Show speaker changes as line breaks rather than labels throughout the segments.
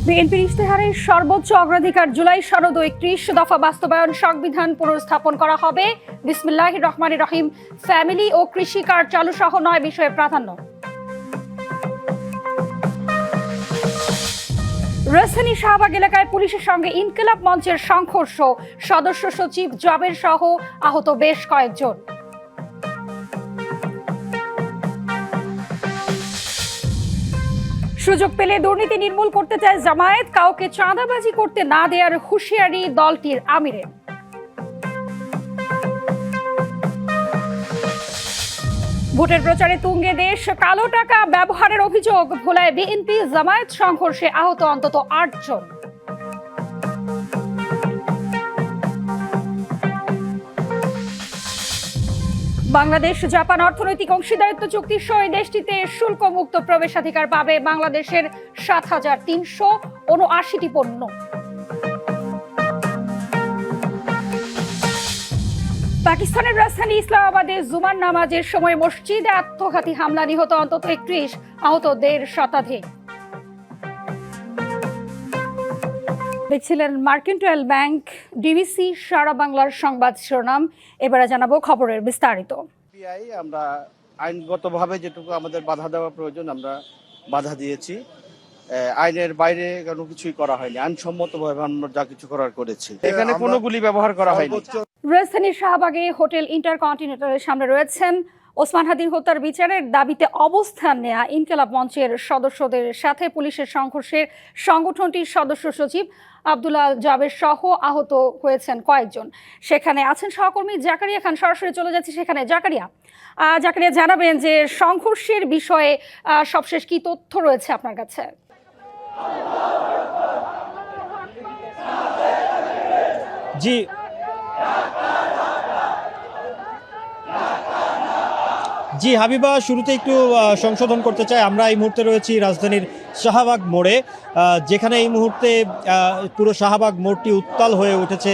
বিএনপির ইশতেহারে সর্বোচ্চ অগ্রাধিকার জুলাই সনদ ও ৩১ দফা বাস্তবায়ন, সংবিধান পুনর্স্থাপন করা হবে। বিসমিল্লাহির রহমানির রহিম। ফ্যামিলি ও কৃষি কার্ড চালু সহ ৯ বিষয়ে প্রাধান্য। রাজধানী শাহবাগ এলাকায় পুলিশের সঙ্গে ইনকিলাব মঞ্চের সংঘর্ষ, সদস্য সচিব জাবের সহ আহত বেশ কয়েকজন। সুযোগ পেলে দুর্নীতি নির্মূল করতে চায় জামায়াত, কাউকে চাঁদাবাজি করতে না দেওয়ার হুঁশিয়ারি দলটির আমিরের। ভোটের প্রচারে তুঙ্গে দেশ, কালো টাকা ব্যবহারের অভিযোগ, ভোলায় বিএনপি জামায়াত সংঘর্ষে আহত অন্তত ৮ জন। বাংলাদেশ জাপান অর্থনৈতিক অংশীদারিত্ব চুক্তি সহ দেশটিতে শুল্কমুক্ত প্রবেশাধিকার পাবে বাংলাদেশের ৭,৩৭৯টি পণ্য। পাকিস্তানের রাজধানী ইসলামাবাদে জুমার নামাজের সময় মসজিদে আত্মঘাতী হামলা, নিহত অন্তত ৩১, আহত ১৫০ শতাধিক। দেখছিলেন মার্কেন্টাইল ব্যাংক, ডিবিসি, সারা বাংলার সংবাদ শিরোনাম। এবারে জানাবো খবরের বিস্তারিত।
আমরা আইনগতভাবে যেটুকু আমাদের বাধা দেওয়া প্রয়োজন আমরা বাধা দিয়েছি। আইনের বাইরে কোনো কিছুই করা হয়নি, আইনসম্মতভাবে আমরা যা কিছু করার করেছি। এখানে কোনো গুলি ব্যবহার করা হয়নি।
রাজধানীর শাহবাগে হোটেল ইন্টারকন্টিনেন্টালের সামনে রয়েছেন ওসমান হাদির হত্যার বিচারের দাবিতে অবস্থান নেয়া ইনকিলাব মঞ্চের সদস্যদের সাথে পুলিশের সংঘর্ষের সংগঠনটির সদস্য সচিব আব্দুল্লাহ জাবের সহ আহত হয়েছেন কয়েকজন। সেখানে আছেন সহকর্মী জাকারিয়া খান। সরাসরি চলে যাচ্ছে সেখানে। জাকারিয়া জানাবেন যে সংঘর্ষের বিষয়ে সবশেষ কি তথ্য রয়েছে আপনার কাছে?
জি হাবিবা, শুরুতে একটু সংশোধন করতে চাই। আমরা এই মুহূর্তে রয়েছি রাজধানীর শাহবাগ মোড়ে, যেখানে এই মুহূর্তে পুরো শাহবাগ মোড়টি উত্তাল হয়ে উঠেছে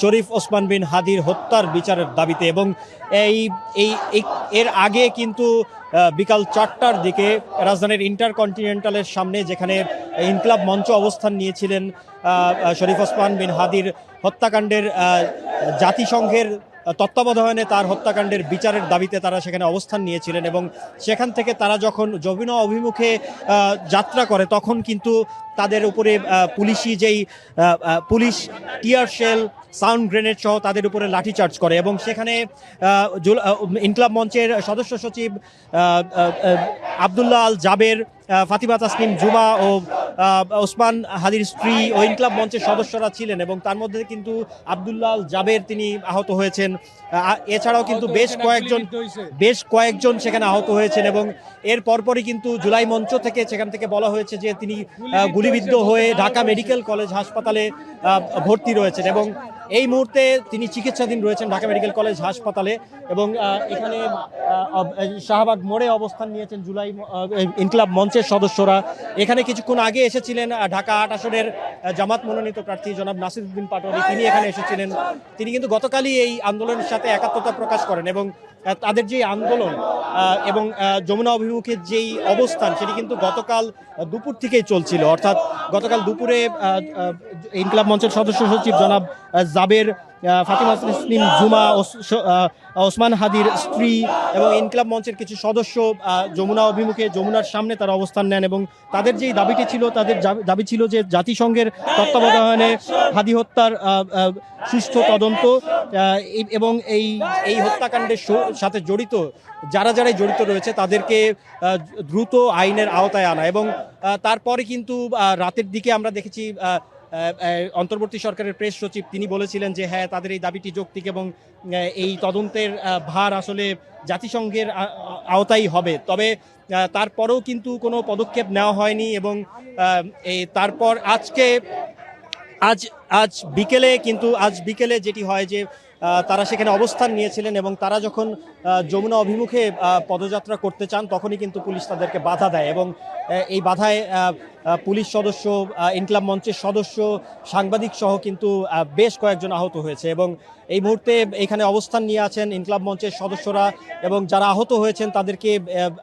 শরীফ ওসমান বিন হাদির হত্যার বিচারের দাবিতে। এবং এর আগে কিন্তু বিকাল ৪টার দিকে রাজধানীর ইন্টারকন্টিনেন্টালের সামনে, যেখানে ইনকিলাব মঞ্চ অবস্থান নিয়েছিলেন শরীফ ওসমান বিন হাদির হত্যাকাণ্ডের জাতিসংঘের তত্ত্বাবধানে তার হত্যাকাণ্ডের বিচারের দাবিতে তারা সেখানে অবস্থান নিয়েছিলেন। এবং সেখান থেকে তারা যখন যমুনা অভিমুখে যাত্রা করে তখন কিন্তু তাদের উপরে police tear shell, sound grenade সহ তাদের উপরে লাঠিচার্জ করে। এবং সেখানে ইনকিলাব মঞ্চের সদস্য সচিব আব্দুল্লাহ আল জাবের, ফাতিমা তাসনিম জুমা ও ওসমান হাদির স্ত্রী ও ইনকিলাব মঞ্চের সদস্যরা ছিলেন। এবং তার মধ্যে কিন্তু আব্দুল্লাহ আল জাবের তিনি আহত হয়েছেন। এছাড়াও কিন্তু বেশ কয়েকজন সেখানে আহত হয়েছেন। এবং এর পরপরই কিন্তু জুলাই মঞ্চ থেকে সেখান থেকে বলা হয়েছে যে তিনি গুলিবিদ্ধ হয়ে ঢাকা মেডিকেল কলেজ হাসপাতালে ভর্তি রয়েছেন। এবং এই মুহূর্তে তিনি চিকিৎসাধীন রয়েছেন ঢাকা মেডিকেল কলেজ হাসপাতালে। এবং এখানে শাহবাগ মোড়ে অবস্থান নিয়েছেন ইনকিলাব মঞ্চের সদস্যরা। এখানে কিছুক্ষণ আগে এসেছিলেন ঢাকা ৮ আসনের জামাত মনোনীত প্রার্থী জনাব নাসিরউদ্দিন পাটোয়ারি, তিনি এখানে এসেছিলেন। তিনি কিন্তু গতকালই এই আন্দোলনের সাথে একাত্মতা প্রকাশ করেন। এবং তাদের যে আন্দোলন এবং যমুনা অভিমুখের যেই অবস্থান, সেটি কিন্তু গতকাল দুপুর থেকেই চলছিল। অর্থাৎ গতকাল দুপুরে ইনকিলাব মঞ্চের সদস্য সচিব জনাব জাবের, ফাতিমা তাসনিম জুমা, ওসমান হাদির স্ত্রী এবং ইনকিলাব মঞ্চের কিছু সদস্য যমুনা অভিমুখে, যমুনার সামনে তারা অবস্থান নেন। এবং তাদের যেই দাবিটি ছিল, তাদের দাবি ছিল যে জাতিসংঘের তত্ত্বাবধানে হাদি হত্যার সুষ্ঠু তদন্ত এবং এই হত্যাকাণ্ডের সাথে যারাই জড়িত রয়েছে তাদেরকে দ্রুত আইনের আওতায় আনা। এবং তারপরে কিন্তু রাতের দিকে আমরা দেখেছি অন্তর্বর্তী সরকারের প্রেস সচিব তিনি বলেছিলেন যে হ্যাঁ, তাদের এই দাবিটি যৌক্তিক এবং এই তদন্তের ভার আসলে জাতিসংঘের আওতায় হবে। তবে তারপরেও কিন্তু কোনো পদক্ষেপ নেওয়া হয়নি। এবং তারপর আজ বিকেলে যেটি হয় যে তারা সেখানে অবস্থান নিয়েছিলেন এবং তারা যখন যমুনা অভিমুখে পদযাত্রা করতে চান তখনই কিন্তু পুলিশ তাদেরকে বাধা দেয়। এবং এই বাধায় পুলিশ সদস্য, ইনকিলাব মঞ্চের সদস্য, সাংবাদিক সহ কিন্তু বেশ কয়েকজন আহত হয়েছে এবং এই মুহূর্তে এখানে অবস্থান নিয়ে আছেন ইনকিলাব মঞ্চের সদস্যরা এবং যারা আহত হয়েছেন তাদেরকে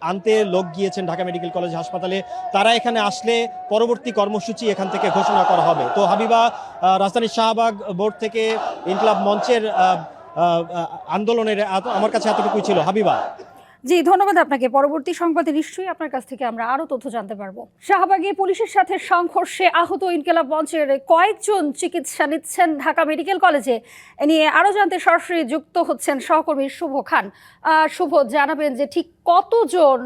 আনতে লোক গিয়েছেন ঢাকা মেডিকেল কলেজ হাসপাতালে। তারা এখানে আসলে পরবর্তী কর্মসূচি এখান থেকে ঘোষণা করা হবে। তো হাবিবা, রাজধানীর শাহবাগ মোড় থেকে ইনকিলাব মঞ্চের আন্দোলনের আমার কাছে এতটুকুই ছিল। হাবিবা।
জি, ধন্যবাদ আপনাকে। পরবর্তী সংবাদে নিশ্চয়ই আপনার কাছ থেকে আমরা আরো তথ্য জানতে পারবো। শাহবাগে পুলিশের সাথে সংঘর্ষে আহত ইনকিলাব মঞ্চের কয়েকজন চিকিৎসা নিচ্ছেন ঢাকা মেডিকেল কলেজে। এ নিয়ে আরো জানতে সরাসরি যুক্ত হচ্ছেন সহকর্মী শুভ খান। শুভ, জানাবেন যে ঠিক কতজন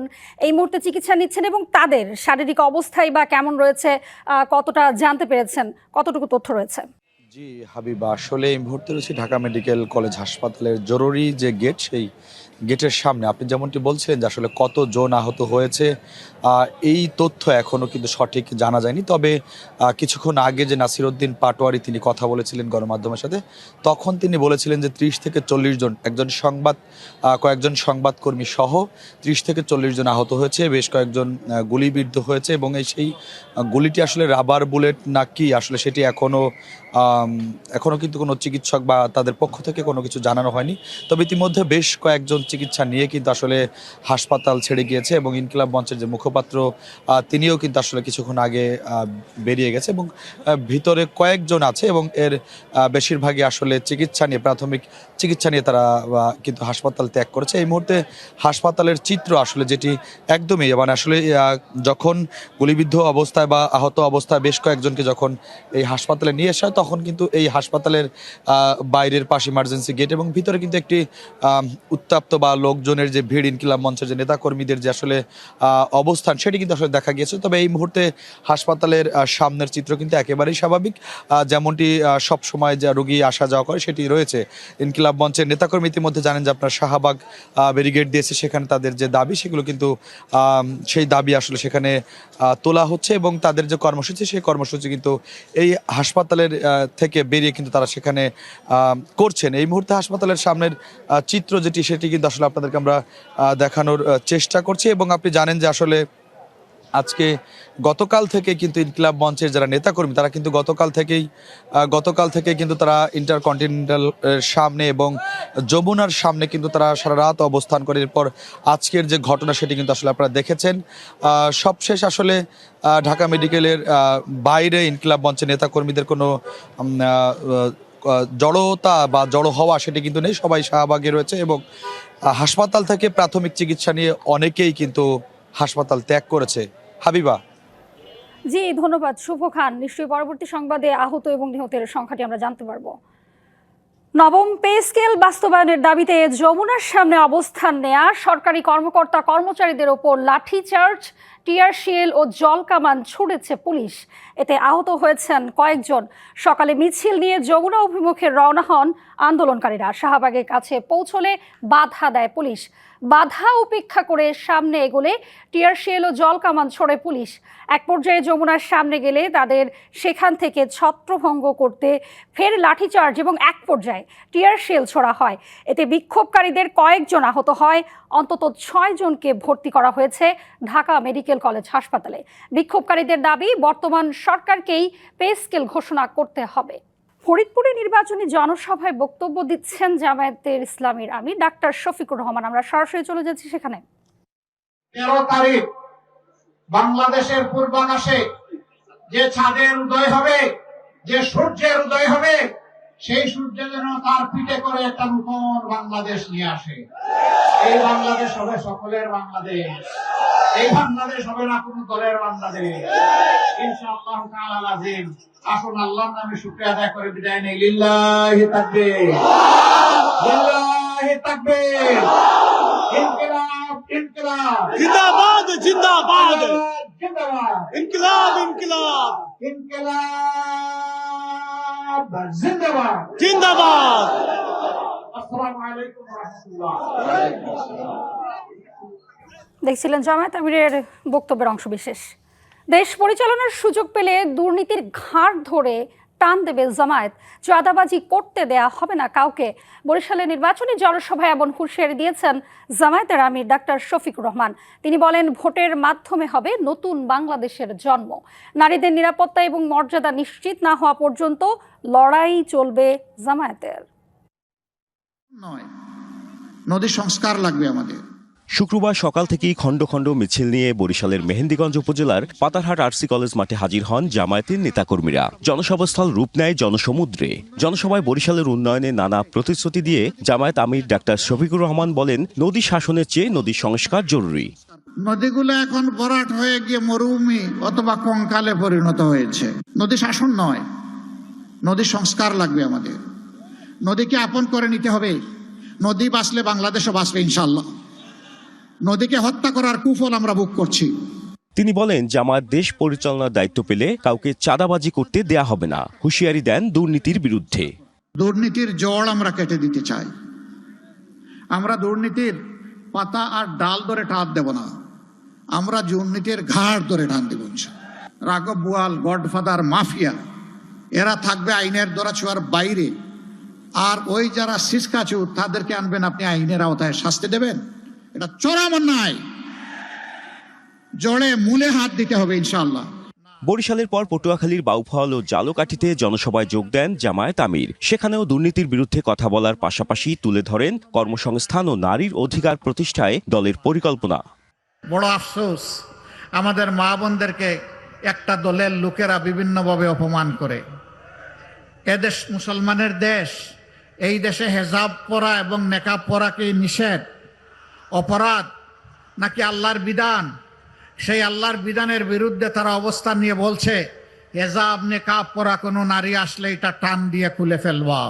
এই মুহূর্তে চিকিৎসা নিচ্ছেন এবং তাদের শারীরিক অবস্থাই বা কেমন রয়েছে, কতটা জানতে পেরেছেন, কতটুকু তথ্য রয়েছে?
জি হাবিবা, আসলে এই মুহূর্তে রয়েছে ঢাকা মেডিকেল কলেজ হাসপাতালের জরুরি যে গেট, সেই গেটের সামনে। আপনি যেমনটি বলছিলেন যে আসলে কতজন আহত হয়েছে এই তথ্য এখনও কিন্তু সঠিক জানা যায়নি। তবে কিছুক্ষণ আগে যে নাসিরউদ্দিন পাটোয়ারি তিনি কথা বলেছিলেন গণমাধ্যমের সাথে, তখন তিনি বলেছিলেন যে 30 থেকে 40 জন, কয়েকজন সংবাদকর্মী সহ 30 থেকে 40 জন আহত হয়েছে, বেশ কয়েকজন গুলিবিদ্ধ হয়েছে এবং সেই গুলিটি আসলে রাবার বুলেট নাকি আসলে সেটি এখনও কিন্তু কোনো চিকিৎসক বা তাদের পক্ষ থেকে কোনো কিছু জানানো হয়নি। তবে ইতিমধ্যে বেশ কয়েকজন চিকিৎসা নিয়ে কিন্তু আসলে হাসপাতাল ছেড়ে গিয়েছে এবং ইনকিলাব মঞ্চের যে মুখপাত্র তিনিও কিন্তু আসলে কিছুক্ষণ আগে বেরিয়ে গেছে এবং ভিতরে কয়েকজন আছে এবং এর বেশিরভাগই আসলে প্রাথমিক চিকিৎসা নিয়ে তারা কিন্তু হাসপাতাল ত্যাগ করেছে। এই মুহূর্তে হাসপাতালের চিত্র আসলে যেটি একদমই মানে আসলে যখন গুলিবিদ্ধ অবস্থায় বা আহত অবস্থায় বেশ কয়েকজনকে যখন এই হাসপাতালে নিয়ে আসা হয়, তখন কিন্তু এই হাসপাতালের বাইরের পাশে ইমার্জেন্সি গেট এবং ভিতরে কিন্তু একটি উত্তপ্ত বা লোকজনের যে ভিড়, ইনকিলাব মঞ্চের যে নেতাকর্মীদের যে আসলে অবস্থান, সেটি কিন্তু আসলে দেখা গিয়েছে। তবে এই মুহূর্তে হাসপাতালের সামনের চিত্র কিন্তু একেবারেই স্বাভাবিক, যেমনটি সব সময় যা রোগী আসা যাওয়া করে সেটি রয়েছে। ইনকিলাব মঞ্চের নেতাকর্মী ইতিমধ্যে জানেন যে আপনার শাহবাগ ব্যারিকেড দিয়েছে, সেখানে তাদের যে দাবি সেগুলো কিন্তু সেই দাবি আসলে সেখানে তোলা হচ্ছে এবং তাদের যে কর্মসূচি, সেই কর্মসূচি কিন্তু এই হাসপাতালের থেকে বেরিয়ে কিন্তু তারা সেখানে করছেন। এই মুহূর্তে হাসপাতালের সামনের চিত্র সেটি কিন্তু আসলে আপনাদেরকে আমরা দেখানোর চেষ্টা করছি এবং আপনি জানেন যে আসলে আজকে গতকাল থেকে কিন্তু ইনকিলাব মঞ্চের যারা নেতাকর্মী তারা কিন্তু গতকাল থেকে কিন্তু তারা ইন্টারকন্টিনেন্টাল সামনে এবং যমুনার সামনে কিন্তু তারা সারা রাত অবস্থান করে। এরপর আজকের যে ঘটনা সেটি কিন্তু আসলে আপনারা দেখেছেন। সবশেষ আসলে ঢাকা মেডিকেলের বাইরে ইনকিলাব মঞ্চের নেতাকর্মীদের কোনো জড়তা বা জড়ো হওয়া সেটি কিন্তু নেই, সবাই শাহবাগে রয়েছে এবং হাসপাতাল থেকে প্রাথমিক চিকিৎসা নিয়ে অনেকেই কিন্তু হাসপাতাল ত্যাগ করেছে। হাবিবা।
জি, ধন্যবাদ শুভ খান। নিশ্চয়ই পরবর্তী সংবাদে আহত এবং নিহতের সংখ্যাটি আমরা জানতে পারবো। নবম পে স্কেল বাস্তবায়নের দাবিতে যমুনার সামনে অবস্থান নেয়া সরকারি কর্মকর্তা কর্মচারীদের ওপর লাঠিচার্জ, টিয়ারশেল ও জলকামান ছুড়েছে পুলিশ। এতে আহত হয়েছেন কয়েকজন। সকালে মিছিল নিয়ে যমুনা অভিমুখে রওনা হন আন্দোলনকারীরা। শাহবাগের কাছে পৌঁছলে বাধা দেয় পুলিশ। বাধা উপেক্ষা করে সামনে এগোলে টিয়ারশেল ও জলকামান ছোড়ে পুলিশ। এক পর্যায়ে যমুনার সামনে গেলে তাদের সেখান থেকে ছত্রভঙ্গ করতে ফের লাঠিচার্জ এবং এক পর্যায়ে টিয়ারশেল ছোড়া হয়। এতে বিক্ষোভকারীদের কয়েকজন আহত হয়। অন্তত 6 জনকে ভর্তি করা হয়েছে ঢাকা মেডিকেল কলেজ হাসপাতালে। বিক্ষোভকারীদের দাবি, বর্তমান সরকারকেই পে স্কেল ঘোষণা করতে হবে। ফরিদপুরে নির্বাচনী জনসভায় বক্তব্য দিচ্ছেন জামায়াতের ইসলামীর আমির ডাক্তার শফিকুর রহমান। আমরা সরাসরি চলে যাচ্ছি সেখানে।
13 তারিখ বাংলাদেশের পূর্বাকাশে যে চাঁদের উদয় হবে, যে সূর্যের উদয় হবে, সেই সূর্য যেন তার পিঠে করে একটা নতুন বাংলাদেশ নিয়ে আসে। এই বাংলাদেশ হবে সকলের বাংলাদেশ, এই বাংলাদেশ হবে না কোন দলের বাংলাদেশ। ইনশাআল্লাহ তাআলা আজিম। আসুন আল্লাহর নামে শুকরিয়া আদায় করে বিদায় নেই। লিল্লাহি তাকবীর, লিল্লাহি তাকবীর। ইনকিলাব, ইনকিলাব
জিন্দাবাদ, জিন্দাবাদ,
জিন্দাবাদ,
ইনকিলাব, ইনকিলাব,
ইনকিলাব জিন্দাবাদ,
জিন্দাবাদ।
আসসালামু আলাইকুম ওয়া রাহমাতুল্লাহ।
দেখছিলেন জামায়াত আমিরের বক্তব্যের অংশবিশেষ। দেশ পরিচালনার সুযোগ পেলে দুর্নীতির ঘাড় ধরে টান দেবে জামায়াত, চাঁদাবাজি করতে দেয়া হবে না কাউকে। বরিশালে নির্বাচনী জনসভায় এমন হুঁশিয়ারি দিয়েছেন জামায়াতের আমির ডাক্তার শফিকুর রহমান। তিনি বলেন, ভোটের মাধ্যমে হবে নতুন বাংলাদেশের জন্ম। নারীদের নিরাপত্তা এবং মর্যাদা নিশ্চিত না হওয়া পর্যন্ত লড়াই চলবে জামায়াতের।
নদী সংস্কার লাগবে আমাদের।
শুক্রবার সকাল থেকেই খণ্ড খণ্ড মিছিল নিয়ে বরিশালের মেহেন্দিগঞ্জ উপজেলার পাতারহাট আরসি কলেজ মাঠে হাজির হন জামায়াতের নেতাকর্মীরা। জনসভাস্থল রূপ নেয় জনসমুদ্রে। জনসভায় বরিশালের উন্নয়নে নানা প্রতিশ্রুতি দিয়ে জামায়াত আমির ডাক্তার শফিকুর রহমান বলেন, নদী শাসনের চেয়ে নদী সংস্কার জরুরি।
নদীগুলো এখন ভরাট হয়ে গিয়ে মরুভূমি অথবা কঙ্কালে পরিণত হয়েছে। নদী শাসন নয়, নদী সংস্কার লাগবে আমাদের। নদীকে আপন করে নিতে হবে। নদী বাঁচলে বাংলাদেশও বাঁচবে ইনশাল্লাহ। নদীকে হত্যা করার কুফল আমরা ভোগ করছি।
তিনি বলেন, জামায়াত দেশ পরিচালনার দায়িত্ব পেলে কাউকে চাঁদাবাজি করতে দেয়া হবে না। হুঁশিয়ারি দেন দুর্নীতির বিরুদ্ধে।
দুর্নীতির জড় আমরা কেটে দিতে চাই। আমরা দুর্নীতির পাতা আর ডাল ধরে টান দেব না, আমরা দুর্নীতির ঘাড় ধরে টান দেব। রাঘব বোয়াল, গডফাদার, মাফিয়া এরা থাকবে আইনের দরাছোঁয়ার বাইরে। আর ওই যারা সিসকাচুর তাদেরকে আনবেন আপনি আইনের আওতায় শাস্তি দেবেন। এটা চরম অন্যায়। জড়ে মূলে হাত দিতে হবে ইনশাআল্লাহ।
বরিশালের পর পটুয়াখালীর বাউফল ও জালকাঠিতে জনসভায় যোগ দেন জামায়াত আমির। সেখানেও দুর্নীতির বিরুদ্ধে কথা বলার পাশাপাশি তুলে ধরেন কর্মসংস্থান ও নারীর অধিকার প্রতিষ্ঠায় দলের পরিকল্পনা।
বড় আফসোস, আমাদের মা বোনদেরকে একটা দলের লোকেরা বিভিন্নভাবে অপমান করে। এদেশ মুসলমানের দেশ। এই দেশে হেজাব পরা এবং নেকাব পরাকে নিষেধ, অপরাধ নাকি আল্লাহর বিধান? সেই আল্লাহর বিধানের বিরুদ্ধে তারা অবস্থান নিয়ে বলছে হেজাব নেকাব পরা কোনো নারী আসলে এটা টান দিয়ে খুলে ফেলবা।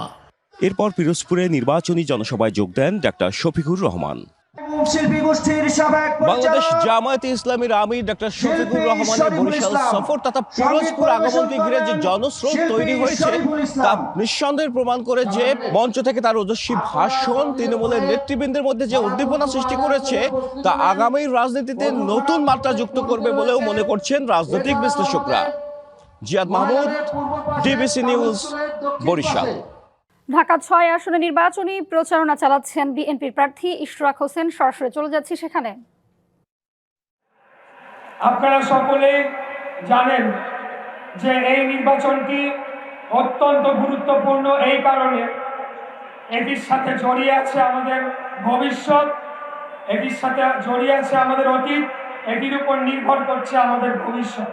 এরপর পিরোজপুরে নির্বাচনী জনসভায় যোগ দেন ডাক্তার শফিকুর রহমান। বাংলাদেশ জামায়াতে ইসলামীর আমির ডাক্তার শফিকুর রহমানের বরিশাল সফর তথা পিরোজপুর আগমনকে ঘিরে যে জনস্রোত তৈরি হয়েছে তা নিঃসন্দেহে প্রমাণ করে যে মঞ্চ থেকে তার ওজস্বী ভাষণ তৃণমূলের নেতৃবৃন্দের মধ্যে যে উদ্দীপনা সৃষ্টি করেছে তা আগামী রাজনীতিতে নতুন মাত্রা যুক্ত করবে বলেও মনে করছেন রাজনৈতিক বিশ্লেষকরা। Ziad Mahmud, DBC news, Barishal.
ঢাকা ৬ আসনে নির্বাচনী প্রচারণা চালাচ্ছেন বিএনপির প্রার্থী ইশরাক হোসেন। সরাসরি চলে যাচ্ছি সেখানে।
আপনারা সকলেই জানেন যে এই নির্বাচনটি অত্যন্ত গুরুত্বপূর্ণ এই কারণে এটির সাথে জড়িয়ে আছে আমাদের ভবিষ্যৎ, এটির সাথে জড়িয়ে আছে আমাদের অতীত, এটির উপর নির্ভর করছে আমাদের ভবিষ্যৎ।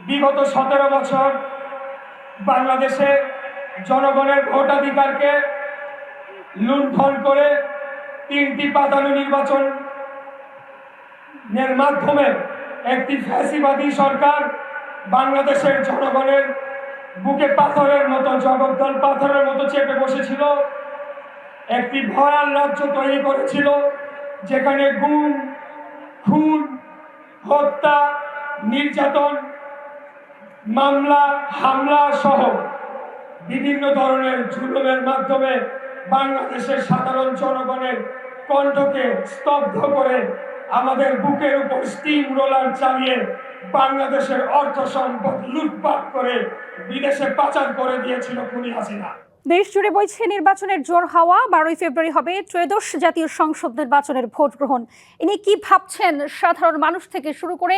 বিগত ১৭ বছর বাংলাদেশে জনগণের ভোটাধিকারকে লুণ্ঠন করে ৩টি পাতানো নির্বাচনের মাধ্যমে একটি ফ্যাসিবাদী সরকার বাংলাদেশের জনগণের বুকে পাথরের মতো, জগদ্দল পাথরের মতো চেপে বসেছিল। একটি ভয়াল রাজ্য তৈরি করেছিল যেখানে গুম, খুন, হত্যা, নির্যাতন, মামলা, হামলা সহ বিভিন্ন ধরনের জুলুমের মাধ্যমে বাংলাদেশের সাধারণ জনগণের কণ্ঠকে স্তব্ধ করে আমাদের বুকের উপর স্টিম রোলার চালিয়ে বাংলাদেশের অর্থ সম্পদ লুটপাট করে বিদেশে পাচার করে দিয়েছিল খুনি হাসিনা।
দেশ জুড়ে বইছে নির্বাচনের জোর হাওয়া। 12ই ফেব্রুয়ারি হবে ত্রয়োদশ জাতীয় সংসদ নির্বাচনের ভোট গ্রহণ। ইনি কি ভাবছেন সাধারণ মানুষ থেকে শুরু করে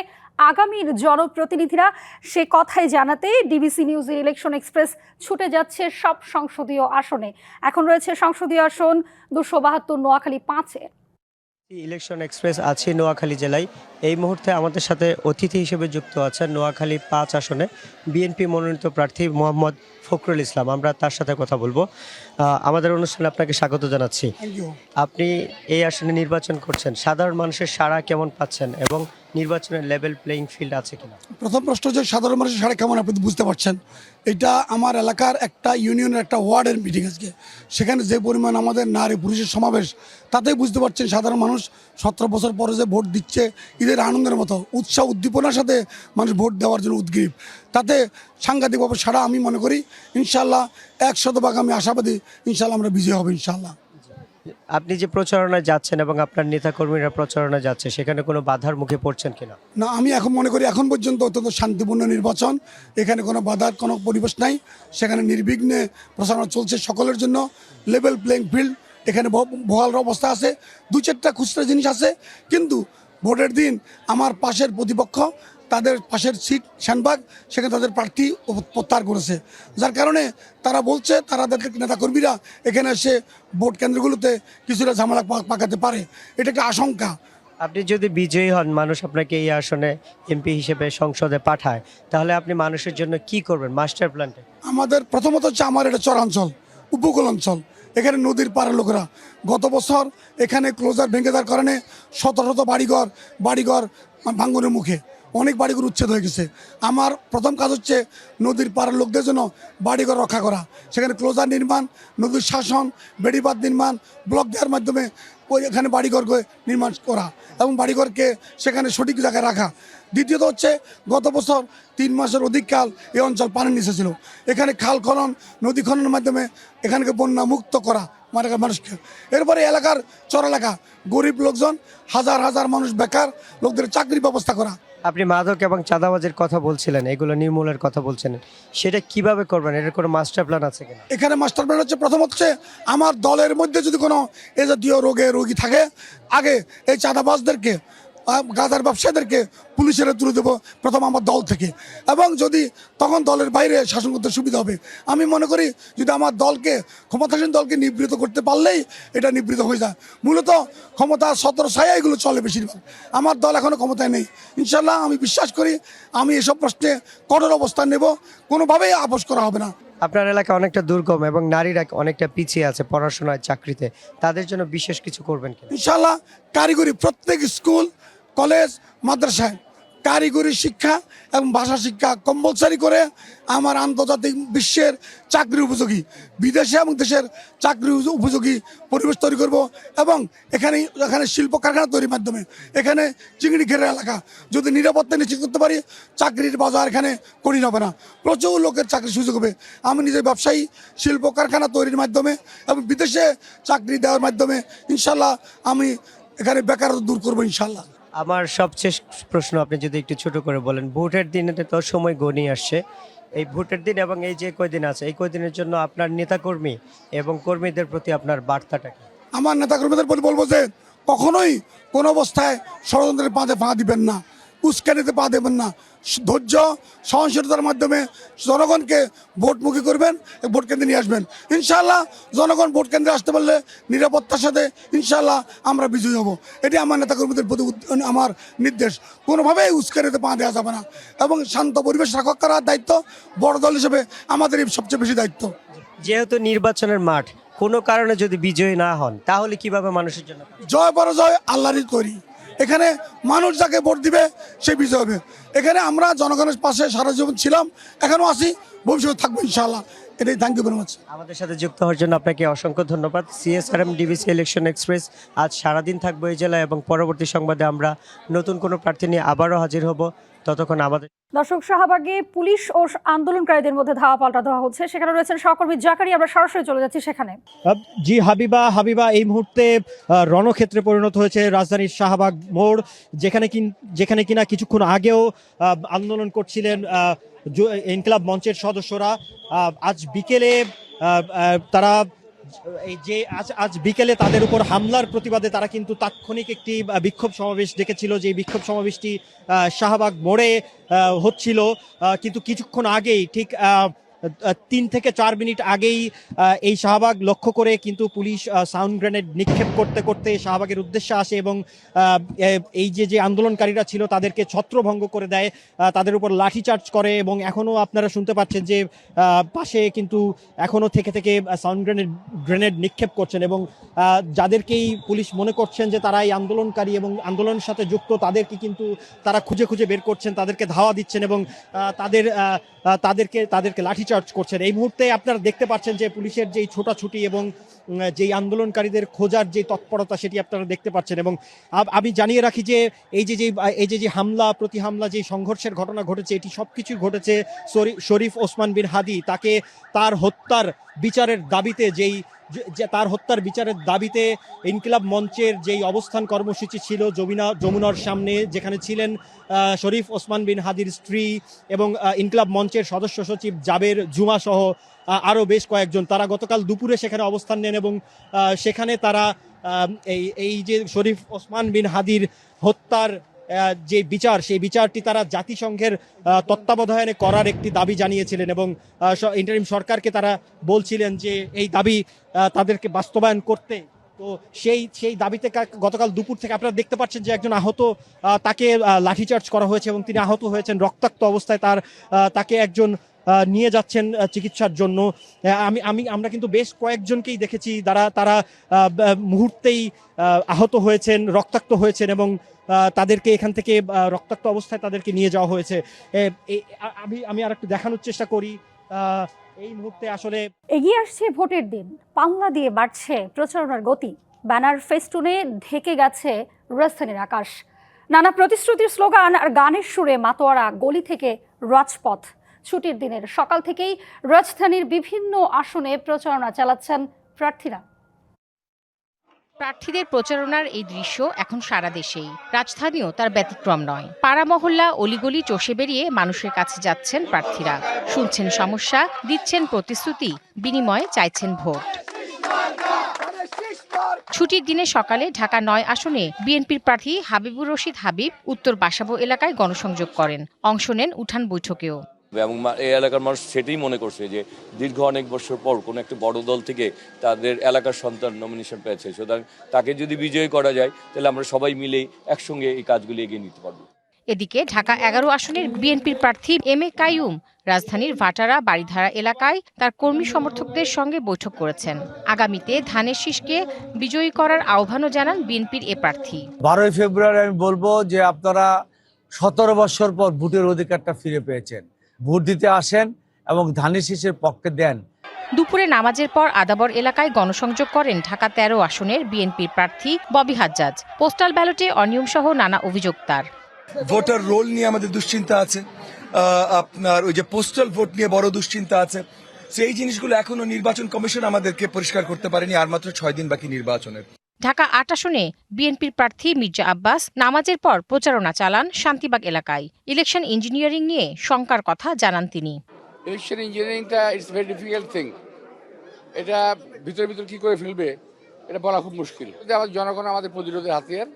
আগামীর জনপ্রতিনিধিরা, সে কথাই জানাতে ডিবিসি নিউজের ইলেকশন এক্সপ্রেস ছুটে যাচ্ছে সব সংসদীয় আসনে। এখন রয়েছে সংসদীয় আসন 272 নোয়াখালী 5-এ।
ইলেকশন এক্সপ্রেস আছে নোয়াখালী জেলায়। এই মুহূর্তে আমাদের সাথে অতিথি হিসেবে যুক্ত আছেন নোয়াখালী 5 আসনে বিএনপি মনোনীত প্রার্থী মোহাম্মদ ফখরুল ইসলাম। আমরা তার সাথে কথা বলবো। আমাদের অনুষ্ঠানে আপনাকে স্বাগত জানাচ্ছি। আপনি এই আসনে নির্বাচন করছেন, সাধারণ মানুষের সাড়া কেমন পাচ্ছেন এবং নির্বাচনের লেভেল প্লেইং ফিল্ড আছে কিনা?
প্রথম প্রশ্ন হচ্ছে সাধারণ মানুষের সাড়া কেমন, আপনি বুঝতে পারছেন। এটা আমার এলাকার একটা ইউনিয়নের একটা ওয়ার্ডের মিটিং আজকে। সেখানে যে পরিমাণ আমাদের নারী পুরুষের সমাবেশ, তাতেই বুঝতে পারছেন সাধারণ মানুষ 17 বছর পরে যে ভোট দিচ্ছে ঈদের আনন্দের মতো উৎসাহ উদ্দীপনার সাথে মানুষ ভোট দেওয়ার জন্য উদ্গ্রীব। তাতে সাংঘাতিকভাবে সাড়া আমি মনে করি। ইনশাল্লাহ 100% আমি আশাবাদী, ইনশাল্লাহ আমরা বিজয় হব ইনশাল্লাহ।
আপনি যে প্রচারণায় যাচ্ছেন এবং আপনার নেতাকর্মীরা প্রচারণায় যাচ্ছে, সেখানে কোনো বাধার মুখে পড়ছেন কিনা?
না, আমি এখন মনে করি এখন পর্যন্ত অত্যন্ত শান্তিপূর্ণ নির্বাচন, এখানে কোনো বাধার কোনো পরিবেশ নাই, সেখানে নির্বিঘ্নে প্রচারণা চলছে সকলের জন্য, লেভেল প্লেইং ফিল্ড, এখানে বহাল অবস্থা আছে, দু চারটা খুচরা জিনিস আছে, কিন্তু ভোটের দিন আমার পাশের প্রতিপক্ষ তাদের পাশের সিট শানবাগ, সেখানে তাদের প্রার্থী প্রত্যাহার করেছে, যার কারণে তারা বলছে তাদের নেতাকর্মীরা এখানে এসে ভোট কেন্দ্রগুলোতে কিছুটা ঝামেলা পাকাতে পারে, এটা একটা আশঙ্কা।
আপনি যদি বিজয়ী হন, মানুষ আপনাকে এই আসনে এমপি হিসেবে সংসদে পাঠায়, তাহলে আপনি মানুষের জন্য কি করবেন মাস্টার প্ল্যানটা?
আমাদের প্রথমত হচ্ছে আমার এটা চরাঞ্চল, উপকূল অঞ্চল, এখানে নদীর পাড়ের লোকেরা গত বছর এখানে ক্লোজার ভেঙে দেওয়ার কারণে শত শত বাড়িঘর ভাঙ্গনের মুখে অনেক বাড়িঘর উচ্ছেদ হয়ে গেছে। আমার প্রথম কাজ হচ্ছে নদীর পাড়ের লোকদের জন্য বাড়িঘর রক্ষা করা, সেখানে ক্লোজার নির্মাণ, নদীর শাসন, বেড়িবাঁধ নির্মাণ, ব্লক দেওয়ার মাধ্যমে ওই এখানে বাড়িঘরকে নির্মাণ করা এবং বাড়িঘরকে সেখানে সঠিক জায়গায় রাখা। দ্বিতীয়ত হচ্ছে গত বছর 3 মাসের অধিক কাল এই অঞ্চল পানির নিচে ছিল, এখানে খাল খনন, নদী খননের মাধ্যমে এখানকে বন্যা মুক্ত করা মানুষকে। এরপরে এলাকার চর এলাকা গরিব লোকজন, হাজার হাজার মানুষ বেকার, লোকদের চাকরির ব্যবস্থা করা।
আপনি মাদক এবং চাঁদাবাজির কথা বলছিলেন, এগুলো নির্মূলের কথা বলছিলেন, সেটা কিভাবে করবেন? এটার কোনো মাস্টার প্ল্যান আছে কিনা?
এখানে মাস্টার প্ল্যান হচ্ছে, প্রথম হচ্ছে আমার দলের মধ্যে যদি কোনো এ জাতীয় রোগী থাকে, আগে এই চাঁদাবাজদেরকে, গাঁজার ব্যবসায়ীদেরকে পুলিশের তুলে দেবো প্রথম আমার দল থেকে, এবং যদি তখন দলের বাইরে শাসন করতে সুবিধা হবে। আমি মনে করি যদি আমার দলকে, ক্ষমতাসীন দলকে নিবৃত করতে পারলেই এটা নিবৃত হয়ে যায়। মূলত ক্ষমতা 17 ছায়া এগুলো চলে বেশিরভাগ, আমার দল এখনও ক্ষমতায় নেই। ইনশাল্লাহ আমি বিশ্বাস করি আমি এসব প্রশ্নে কঠোর অবস্থান নেব, কোনোভাবেই আপোষ করা হবে না।
আপনার এলাকা অনেকটা দুর্গম এবং নারীরা অনেকটা পিছিয়ে আছে পড়াশোনায়, চাকরিতে, তাদের জন্য বিশেষ কিছু করবেন কিনা?
ইনশাল্লাহ কারিগরি প্রত্যেক স্কুল, কলেজ, মাদ্রাসায় কারিগরি শিক্ষা এবং ভাষা শিক্ষা কম্পালসারি করে আমার আন্তর্জাতিক বিশ্বের চাকরি উপযোগী, বিদেশে এবং দেশের চাকরি উপযোগী পরিবেশ তৈরি করব। এবং এখানে শিল্প কারখানা তৈরির মাধ্যমে এখানে চিংড়ি ঘেরের এলাকা যদি নিরাপত্তা নিশ্চিত করতে পারি, চাকরির বাজার এখানে কঠিন হবে না, প্রচুর লোকের চাকরির সুযোগ হবে। আমি নিজের ব্যবসায়ী, শিল্প কারখানা তৈরির মাধ্যমে এবং বিদেশে চাকরি দেওয়ার মাধ্যমে ইনশাল্লাহ আমি এখানে বেকারত্ব দূর করবো ইনশাল্লাহ।
আমার সবশেষ প্রশ্ন, আপনি যদি একটু ছোট করে বলেন, ভোটের দিনে তো সময় গণিয়ে আসছে, এই ভোটের দিন এবং এই যে কয়দিন আছে, এই কয়দিনের জন্য আপনার নেতাকর্মী এবং কর্মীদের প্রতি আপনার বার্তাটা কি?
আমার নেতাকর্মীদের বলবো যে কখনোই কোনো অবস্থায় ষড়যন্ত্রের পাঁচে পা দিবেন না, উস্কানিতে পা দেবেন না, ধৈর্য সহনশীলতার মাধ্যমে জনগণকে ভোটমুখী করবেন, ভোট কেন্দ্রে নিয়ে আসবেন। ইনশাআল্লাহ জনগণ ভোট কেন্দ্রে আসতে পারলে নিরাপত্তার সাথে ইনশাআল্লাহ আমরা বিজয়ী হব। এটি আমার নেতাকর্মীদের প্রতি আমার নির্দেশ, কোনোভাবেই উস্কানিতে পা দেওয়া যাবে না এবং শান্ত পরিবেশ রক্ষা করার দায়িত্ব বড় দল হিসেবে আমাদেরই সবচেয়ে বেশি দায়িত্ব।
যেহেতু নির্বাচনের মাঠ, কোনো কারণে যদি বিজয়ী না হন, তাহলে কিভাবে মানুষের জন্য?
জয় পরাজয় আল্লাহরই তৈরি, এখানে মানুষ যাকে ভোট দিবে সে বিজয় হবে। এখানে আমরা জনগণের পাশে সারা জীবন ছিলাম, এখনও আছি, ভবিষ্যতে থাকবো ইনশাআল্লাহ। এটাই, থ্যাংক ইউ ভেরি মাচ।
আমাদের সাথে যুক্ত হওয়ার জন্য আপনাকে অসংখ্য ধন্যবাদ। CSRM ডিবিসি ইলেকশন এক্সপ্রেস আজ সারাদিন থাকবো এই জেলায় এবং পরবর্তী সংবাদে আমরা নতুন কোনো প্রার্থী নিয়ে আবারও হাজির হব। ততক্ষণ আমাদের
দর্শক, শাহবাগে পুলিশ ও আন্দোলনকারীদের মধ্যে ধাওয়া পাল্টা দেওয়া হচ্ছে, সেখানে রয়েছেন সহকর্মী জাকারি। আমরা সরাসরি চলে যাচ্ছি সেখানে।
জি হাবিবা, এই মুহূর্তে রণক্ষেত্রে পরিণত হয়েছে রাজধানীর শাহবাগ মোড়, যেখানে কিনা কিছুক্ষণ আগেও আন্দোলন করছিলেন ইনকিলাব মঞ্চের সদস্যরা। আজ বিকেলে তারা আজ বিকেলে তাদের উপর হামলার প্রতিবাদে তারা কিন্তু তাৎক্ষণিক একটি বিক্ষোভ সমাবেশ ডেকেছিল, যে বিক্ষোভ সমাবেশটি শাহবাগ মোড়ে হচ্ছিল। কিন্তু কিছুক্ষণ আগেই, ঠিক 3 থেকে 4 মিনিট আগেই এই শাহবাগ লক্ষ্য করে কিন্তু পুলিশ সাউন্ড গ্রেনেড নিক্ষেপ করতে করতে শাহবাগের উদ্দেশ্যে আসে এবং এই যে আন্দোলনকারীরা ছিল তাদেরকে ছত্রভঙ্গ করে দেয়, তাদের উপর লাঠিচার্জ করে। এবং এখনও আপনারা শুনতে পাচ্ছেন যে পাশে কিন্তু এখনও থেকে সাউন্ড গ্রেনেড নিক্ষেপ করছেন এবং যাদেরকেই পুলিশ মনে করছেন যে তারা এই আন্দোলনকারী এবং আন্দোলনের সাথে যুক্ত, তাদেরকে কিন্তু তারা খুঁজে বের করছেন, তাদেরকে ধাওয়া দিচ্ছেন এবং তাদেরকে লাঠিচার্জ করছেন। এই মুহূর্তে আপনারা দেখতে পাচ্ছেন যে পুলিশের যেই ছোটাছুটি এবং যেই আন্দোলনকারীদের খোঁজার যে তৎপরতা, সেটি আপনারা দেখতে পাচ্ছেন। এবং আমি জানিয়ে রাখি যে এই যে হামলা প্রতি হামলা, যে সংঘর্ষের ঘটনা ঘটেছে, এটি সবকিছুই ঘটেছে শরীফ ওসমান বিন হাদি, তাকে তার হত্যার বিচারের দাবিতে যেই যে তার হত্যার বিচারের দাবিতে ইনকিলাব মঞ্চের যেই অবস্থান কর্মসূচি ছিল যমুনার সামনে, যেখানে ছিলেন শরীফ ওসমান বিন হাদির স্ত্রী এবং ইনকিলাব মঞ্চের সদস্য সচিব জাবের জুমা সহ আরও বেশ কয়েকজন, তারা গতকাল দুপুরে সেখানে অবস্থান নেন এবং সেখানে তারা এই যে শরীফ ওসমান বিন হাদির হত্যার যে বিচার, সেই বিচারটি তারা জাতিসংঘের তত্ত্বাবধানে করার একটি দাবি জানিয়েছিলেন এবং ইন্টারিম সরকারকে তারা বলছিলেন যে এই দাবি তাদেরকে বাস্তবায়ন করতে। তো সেই দাবিতে গতকাল দুপুর থেকে আপনারা দেখতে পাচ্ছেন যে একজন আহত, তাকে লাঠিচার্জ করা হয়েছে এবং তিনি আহত হয়েছেন রক্তাক্ত অবস্থায়। তাকে একজন নিয়ে যাচ্ছেন চিকিৎসার জন্য। আমরা কিন্তু বেশ কয়েকজনকেই দেখেছি তারা মুহূর্তেই আহত হয়েছেন, রক্তাক্ত হয়েছেন এবং তাদেরকে এখান থেকে রক্তাক্ত অবস্থায় তাদেরকে নিয়ে যাওয়া হয়েছে। আমি আর একটু দেখানোর চেষ্টা করি। এই মুহূর্তে আসলে
এগিয়ে আসছে ভোটের দিন, পাল্লা দিয়ে বাড়ছে প্রচারণার গতি, ব্যানার ফেস্টুনে ঢেকে গেছে রাজধানীর আকাশ। নানা প্রতিশ্রুতির স্লোগান আর গানের সুরে মাতোয়ারা গলি থেকে রাজপথ। ছুটির দিনের সকাল থেকেই রাজধানীর বিভিন্ন আসনে প্রচারণা চালাচ্ছেন প্রার্থীরা।
প্রার্থীদের প্রচারণার এই দৃশ্য এখন সারা দেশেই, রাজধানীও তার ব্যতিক্রম নয়। পাড়া মহল্লা অলিগলি চষে বেরিয়ে মানুষের কাছে যাচ্ছেন প্রার্থীরা, শুনছেন সমস্যা, দিচ্ছেন প্রতিশ্রুতি, বিনিময়ে চাইছেন ভোট। ছুটির দিনে সকালে ঢাকা ৯ আসনে বিএনপির প্রার্থী হাবিবুর রশিদ হাবিব উত্তর বাসাবো এলাকায় গণসংযোগ করেন, অংশ নেন উঠান বৈঠকেও।
এবং এই এলাকার মানুষ সেটাই মনে করছে যে দীর্ঘ অনেক বছর পর কোনো একটা বড় দল থেকে তাদের এলাকার সন্তান নমিনেশন পেয়েছে, সুতরাং তাকে যদি বিজয়ী করা যায় তাহলে আমরা সবাই মিলেই একসঙ্গে এই কাজগুলি এগিয়ে নিতে পারবো।
এদিকে ঢাকা ১১ আসনের বিএনপির প্রার্থী এম এ কাইয়ুম রাজধানীর ভাটারা বাড়িধারা এলাকায় তার কর্মী সমর্থকদের সঙ্গে বৈঠক করেছেন। আগামীতে ধানের শীষকে বিজয়ী করার আহ্বানও জানান বিএনপির এ প্রার্থী।
12 ফেব্রুয়ারি আমি বলবো যে আপনারা 17 বছর পর ভোটের অধিকারটা ফিরে পেয়েছেন, ভোট দিতে আসেন এবং ধানের শীষের পক্ষে দেন।
দুপুরে নামাজের পর আদাবর এলাকায় গণসংযোগ করেন ঢাকা ১৩ আসনের বিএনপির প্রার্থী ববি হাজ্জাজ। পোস্টাল ব্যালটে অনিয়ম সহ নানা অভিযোগ তার।
ভোটার রোল নিয়ে আমাদের দুশ্চিন্তা আছে, আপনার ওই যে পোস্টাল ভোট নিয়ে বড় দুশ্চিন্তা আছে। সেই জিনিসগুলো এখনো নির্বাচন কমিশন আমাদেরকে পরিষ্কার করতে পারেনি, আর মাত্র 6 দিন বাকি নির্বাচনের।
ঢাকা ৮ আসনে বিএনপির প্রার্থী মির্জা আব্বাস নামাজের পর প্রচারণা চালান শান্তিবাগ এলাকায়। ইলেকশন ইঞ্জিনিয়ারিং নিয়ে শঙ্কার কথা জানান তিনি।
ইলেকশন ইঞ্জিনিয়ারিংটা ইটস ভেরি ডিফিকাল্ট থিং, এটা ভিতর কি করে ফেলবে এটা বলা খুব মুশকিল। আমাদের জনগণ আমাদের প্রতিরোধের হাতিয়ার।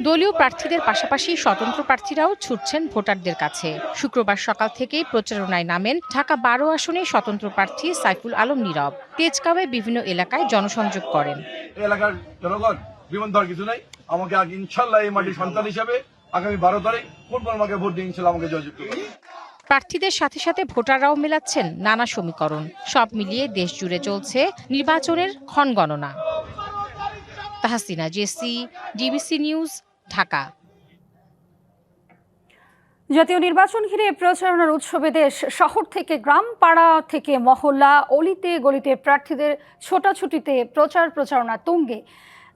দলীয় প্রার্থীদের পাশাপাশি স্বতন্ত্র প্রার্থীরাও ছুটছেন ভোটারদের কাছে। শুক্রবার সকাল থেকেই প্রচারণায় নামেন ঢাকা 12 আসনে স্বতন্ত্র প্রার্থী সাইফুল আলম নীরব। তেজগাঁওয়ে বিভিন্ন এলাকায় জনসংযোগ করেন।
এলাকার জনগণ বিমান ধর কিছু নাই, আমাকে আগে ইনশাল্লাহ এই মাটির সন্তান হিসাবে আগামী 12 তারিখ ফুটবল মাঠে ভোট দিয়ে ইনশাল্লাহ আমাকে জয়যুক্ত করুন।
প্রার্থীদের সাথে সাথে ভোটাররাও মেলাচ্ছেন নানা সমীকরণ। সব মিলিয়ে দেশ জুড়ে চলছে নির্বাচনের ক্ষণগণনা। Tahsina Jesi, DBC news, Dhaka.
জাতীয় নির্বাচন ঘিরে প্রচারণার উৎসবে দেশ, শহর থেকে গ্রাম, পাড়া থেকে মহল্লা, অলিতে গলিতে প্রার্থীদের ছোটাছুটিতে প্রচারণা তুঙ্গে।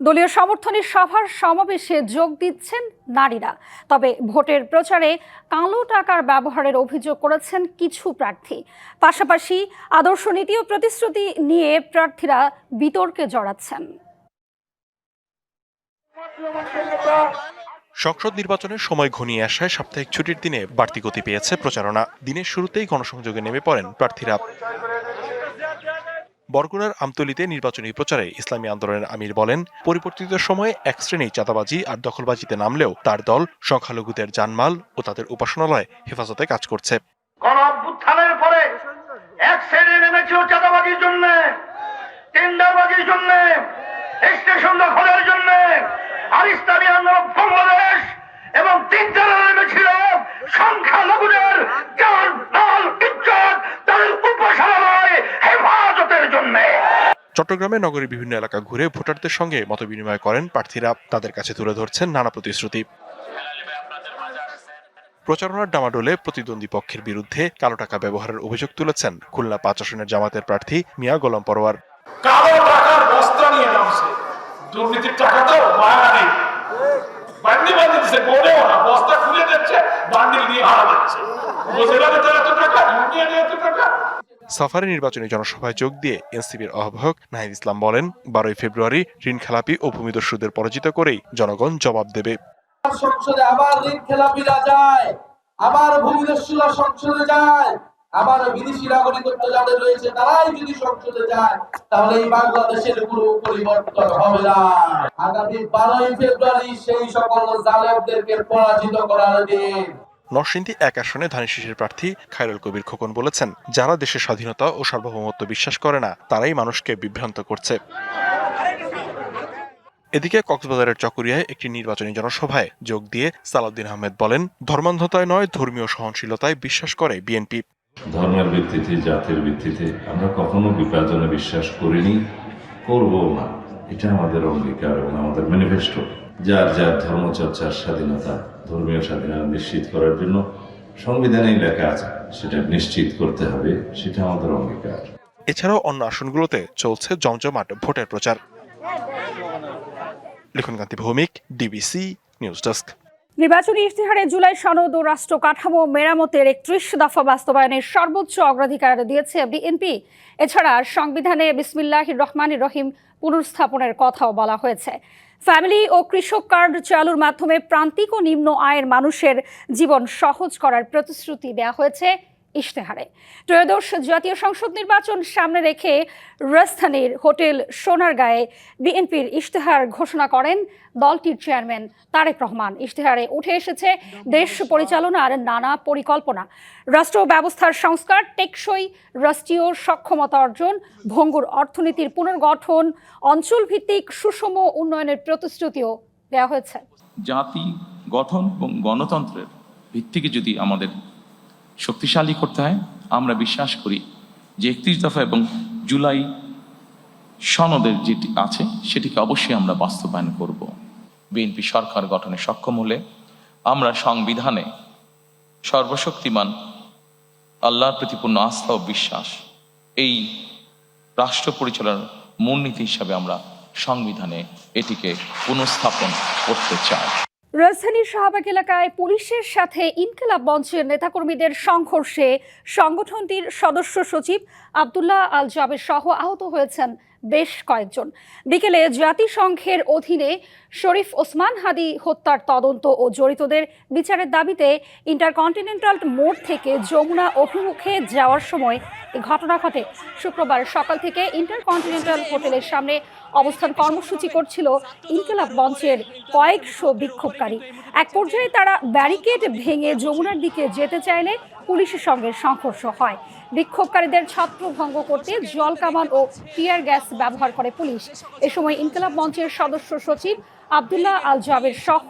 দলীয় সমর্থনের সভার সমাবেশে যোগ দিচ্ছেন নারীরা। তবে ভোটের প্রচারে কালো টাকার ব্যবহারের অভিযোগ করেছেন কিছু প্রার্থী। পাশাপাশি আদর্শ নীতি ও প্রতিশ্রুতি নিয়ে প্রার্থীরা বিতর্কে জড়াচ্ছেন।
সংসদ নির্বাচনের সময় ঘনিয়ে আসায় সাপ্তাহিক ছুটির দিনে বাড়তি গতি পেয়েছে প্রচারণা। দিনের শুরুতেই গণসংযোগে নেমে পড়েন প্রার্থীরা। বরগুনার আমতলীতে নির্বাচনী প্রচারে ইসলামী আন্দোলনের আমির বলেন, পরিবর্তিত সময়ে এক শ্রেণীর চাঁদাবাজি আর দখলবাজিতে নামলেও তার দল সংখ্যালঘুদের জানমাল ও তাদের উপাসনালয় হেফাজতে কাজ করছে।
গণঅভ্যুত্থানের পরে এক শ্রেণী নেমেছিল চাঁদাবাজির জন্য, টেন্ডারবাজির জন্য, স্টেশন দখলের জন্য। আর ইসলামী আন্দোলন বাংলাদেশ এবং তিনজনে নেমেছিল সংখ্যালঘুদের জানমাল, ইজ্জত, তাদের উপাসনালয় হেফাজতের জন্য।
চট্টগ্রামে নগরীর বিভিন্ন এলাকা ঘুরে ভোটারদের সঙ্গে মতবিনিময় করেন প্রার্থীরা। তাদের কাছে তুলে ধরছেন নানা প্রতিশ্রুতি। প্রচারণার ডামাডোলে প্রতিদ্বন্দ্বী পক্ষের বিরুদ্ধে কালো টাকা ব্যবহারের অভিযোগ তুলেছেন খুলনা ৫ আসনের জামাতের প্রার্থী মিয়া গোলাম পরোয়ার।
কালো টাকার বস্তা নিয়ে নামছে, দুর্নীতির টাকা তো মায়া নেই, বান্ডিল দিচ্ছে, বলেও না, বস্তা খুলে দিচ্ছে, বান্ডিল নিয়ে হারা যাচ্ছে। উপজেলা দিতে এত টাকা, ইউনিয়নে এত টাকা।
সাফারি নির্বাচনী জনসভায় যোগ দিয়ে এনসিপির আহ্বায়ক নাহিদ ইসলাম বলেন, 12 ফেব্রুয়ারি ঋণ খেলাপি ও ভূমিদস্যুদের পরাজিত করেই জনগণ জবাব দেবে।
সংসদে আবার ঋণ খেলাপিরা যায়, আবার ভূমিদস্যুরা সংসদে যায়, আবার বিদেশি নাগরিকত্ব যাদের রয়েছে তারাই যদি সংসদে যায়, তাহলে এই বাংলাদেশের কোনো পরিবর্তন হবে না। আগামী 12 ফেব্রুয়ারি সেই সকল জালেমদেরকে পরাজিত করার দিন।
নরসিংদী 1 আসনে ধানের প্রার্থী খায়রুল কবির খোকন বলেছেন, যারা দেশের স্বাধীনতা ও সার্বভৌমত্ব বিশ্বাস করে না তারাই মানুষকে বিভ্রান্ত করছে। এদিকে কক্সবাজারের চকরিয়ায় একটি নির্বাচনী জনসভায় যোগ দিয়ে সালাউদ্দিন আহমেদ বলেন, ধর্মান্ধতায় নয় ধর্মীয় সহনশীলতায় বিশ্বাস করে বিএনপি।
ধর্মের ভিত্তিতে, জাতির ভিত্তিতে আমরা কখনো বিভাজনে বিশ্বাস করিনি, করবো না। এটা আমাদের অঙ্গীকার এবং আমাদের ম্যানিফেস্টো। যার যার ধর্মচর্চার স্বাধীনতা, ধর্মীয় স্বাধীনতা নিশ্চিত করার জন্য সংবিধানেই লেখা আছে, সেটা নিশ্চিত করতে হবে, সেটা আমাদের অঙ্গীকার।
এছাড়াও অন্য আসনগুলোতে চলছে জমজমাট ভোটের প্রচার। লিখনকান্তি ভৌমিক, ডিবিসি নিউজ ডেস্ক।
নির্বাচনী ইশতেহারে জুলাই সনদ ও রাষ্ট্র কাঠামো মেরামতের 31 দফা বাস্তবায়নের সর্বোচ্চ অগ্রাধিকার দিয়েছে বিএনপি। এছাড়া সংবিধানে বিসমিল্লাহির রহমানির রহিম পুনর্স্থাপনের কথাও বলা হয়েছে। ফ্যামিলি ও কৃষক কার্ড চালুর মাধ্যমে প্রান্তিক ও নিম্ন আয়ের মানুষের জীবন সহজ করার প্রতিশ্রুতি দেওয়া হয়েছে ইশতেহারে। ত্রয়োদশ জাতীয় সংসদ নির্বাচন সামনে রেখে রাজধানীর হোটেল সোনারগাঁয়ে বিএনপির ইশতেহার ঘোষণা করেন দলটির চেয়ারম্যান তারেক রহমান। ইশতেহারে উঠে এসেছে দেশ পরিচালনার নানা পরিকল্পনা, রাষ্ট্র ব্যবস্থার সংস্কার, টেকসই রাষ্ট্রীয় সক্ষমতা অর্জন, ভঙ্গুর অর্থনীতির পুনর্গঠন, অঞ্চল ভিত্তিক সুষম উন্নয়নের প্রতিশ্রুতিও দেওয়া হয়েছে।
জাতি গঠন এবং গণতন্ত্রের ভিত্তিকে যদি আমাদের শক্তিশালী করতে হয়, আমরা বিশ্বাস করি যে 31 দফা এবং জুলাই সনদের যেটি আছে সেটিকে অবশ্যই আমরা বাস্তবায়ন করব। বিএনপি সরকার গঠনে সক্ষম হলে আমরা সংবিধানে সর্বশক্তিমান আল্লাহর প্রতি পূর্ণ আস্থা ও বিশ্বাস, এই রাষ্ট্র পরিচালনার মূলনীতি হিসাবে আমরা সংবিধানে এটিকে পুনঃস্থাপন করতে চাই।
রাজধানীর শাহবাগ এলাকায় পুলিশের সাথে ইনকিলাব মঞ্চের নেতাকর্মীদের সংঘর্ষে সংগঠনটির সদস্য সচিব আব্দুল্লাহ আল জাবের সহ আহত হয়েছেন বেশ কয়েকজন। বিকেলে জাতিসংঘের অধীনে শরীফ ওসমান হাদি হত্যার তদন্ত ও জড়িতদের বিচারের দাবিতে ইন্টারকন্টিনেন্টাল মোড় থেকে যমুনা অভিমুখে যাওয়ার সময় এই ঘটনা ঘটে। শুক্রবার সকাল থেকে ইন্টারকন্টিনেন্টাল হোটেলের সামনে অবস্থান কর্মসূচি করছিল ইনকিলাব মঞ্চের কয়েকশো বিক্ষোভকারী। এক পর্যায়ে তারা ব্যারিকেড ভেঙে যমুনার দিকে যেতে চাইলে পুলিশের সঙ্গে সংঘর্ষ হয়। বিক্ষোভকারীদের ছত্রভঙ্গ করতে জল কামান ও টিয়ার গ্যাস ব্যবহার করে পুলিশ। এ সময় ইনকিলাব মঞ্চের সদস্য সচিব আব্দুল্লাহ আল জাবের সহ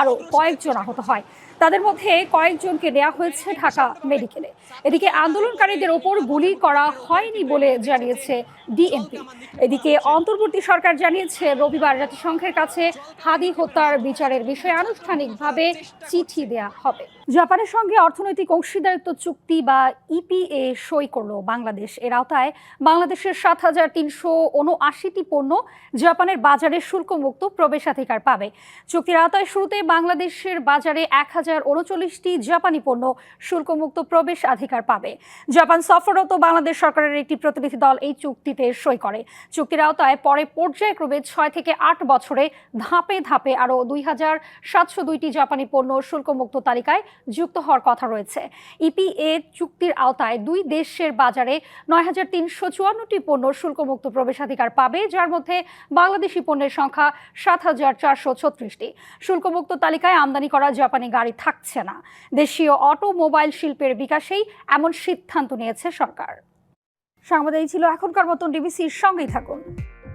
আরও কয়েকজন আহত হয়। তাদের মধ্যে কয়েকজনকে নেওয়া হয়েছে ঢাকা মেডিকেলে। এদিকে আন্দোলনকারীদের ওপর গুলি করা হয়নি বলে জানিয়েছে ডিএমপি। এদিকে অন্তর্বর্তী সরকার জানিয়েছে রবিবার জাতিসংঘের কাছে হাদি হত্যার বিচারের বিষয়ে আনুষ্ঠানিকভাবে চিঠি দেয়া হবে। জাপানের সঙ্গে অর্থনৈতিক অংশীদারিত্ব চুক্তি বা ইপিএ সই করল বাংলাদেশ। এর আওতায় বাংলাদেশের 7,379টি পণ্য জাপানের বাজারে শুল্কমুক্ত প্রবেশাধিকার পাবে। চুক্তির আওতায় শুরুতে বাংলাদেশের বাজারে 1039টি জাপানি পণ্য শুল্কমুক্ত প্রবেশাধিকার পাবে। জাপান সফররত বাংলাদেশ সরকারের একটি প্রতিনিধি দল এই চুক্তিতে সই করে। চুক্তির আওতায় পরে পর্যায়ক্রমে 6 থেকে 8 বছরে ধাপে ধাপে আরও 2,702টি জাপানি পণ্য শুল্কমুক্ত তালিকায় যুক্ত হওয়ার কথা রয়েছে। ইপিএ চুক্তির আওতায় দুই দেশের বাজারে 9,354টি পণ্য শুল্কমুক্ত প্রবেশাধিকার পাবে, যার মধ্যে বাংলাদেশি পণ্যের সংখ্যা 7,436টি। শুল্কমুক্ত তালিকায় আমদানি করা জাপানি গাড়ি থাকছে না। দেশীয় অটোমোবাইল শিল্পের বিকাশেই এমন সিদ্ধান্ত নিয়েছে সরকার। সংবাদ এই ছিল এখনকার মতন। ডিবিসির সঙ্গেই থাকুন।